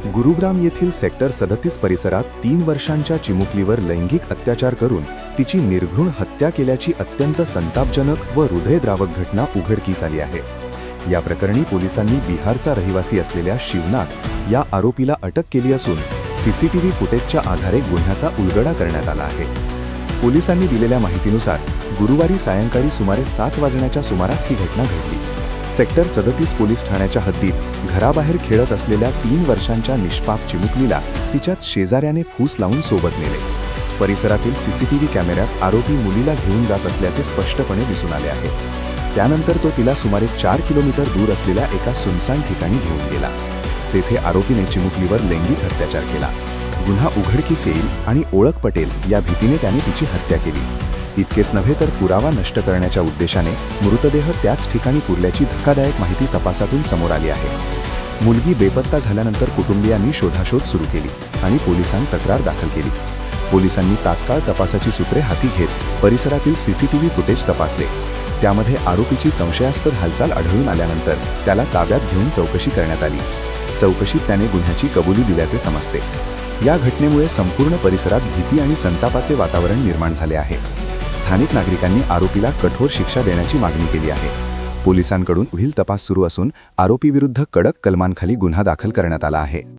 गुरुग्राम येथील सेक्टर 37 परिसरात 3 वर्षांच्या चिमुकलीवर लैंगिक अत्याचार करून तिची निर्घृण हत्या केल्याची अत्यंत संतापजनक व हृदयद्रावक घटना उघडकीस आली आहे। या प्रकरणी पोलिसांनी बिहारचा रहिवासी असलेल्या शिवनाथ या आरोपीला अटक केली असून सीसीटीव्ही फुटेजच्या आधारे गुन्ह्याचा उलगडा करण्यात आला आहे। पोलिसांनी दिलेल्या माहितीनुसार गुरुवारी सायंकाळी सुमारे 7 वाजण्याच्या सुमारास ही घटना घडली। सेक्टर 37 पोलीस ठाण्याच्या हद्दीत घराबाहेर खेळत असलेल्या 3 वर्षांच्या निष्पाप चिमुकलीला तिच्याच शेजाऱ्याने फूस लावून सोबत नेले। परिसरातील सीसीटीव्ही कॅमेऱ्यात आरोपी मुलीला घेऊन जात असल्याचे स्पष्टपणे दिसून आले आहे। त्यानंतर तो तिला सुमारे 4 किलोमीटर दूर असलेल्या एका सुनसान ठिकाणी घेऊन गेला। तेथे आरोपीने चिमुकलीवर लैंगिक अत्याचार केला। गुन्हा उघडकीस येईल आणि ओळख पटेल या भीतीने त्याने तिची हत्या केली। इतकेच नव्हे तर पुरावा नष्ट करण्याच्या उद्देशाने मृतदेह त्याच ठिकाणी पुरल्याची धक्कादायक माहिती तपासातून समोर आली आहे। मुलगी बेपत्ता झाल्यानंतर कुटुंबियांनी शोधाशोध सुरू केली आणि पोलिसांत तक्रार दाखल केली। पोलिसांनी तात्काळ तपासाची सूत्रे हाती घेत परिसरातील सीसीटीव्ही फुटेज तपासले। त्यामध्ये आरोपीची संशयास्पद हालचाल आढळून आल्यानंतर त्याला ताब्यात घेऊन चौकशी करण्यात आली। चौकशीत त्याने गुन्ह्याची कबुली दिल्याचे समजते। या घटनेमुळे संपूर्ण परिसरात भीती आणि संतापाचे वातावरण निर्माण झाले आहे। स्थानिक नागरिकांनी आरोपीला कठोर शिक्षा देण्याची मागणी केली आहे। पोलिसांकडून पुढील तपास सुरू असून आरोपीविरुद्ध कडक कलमांखाली गुन्हा दाखल करण्यात आला आहे।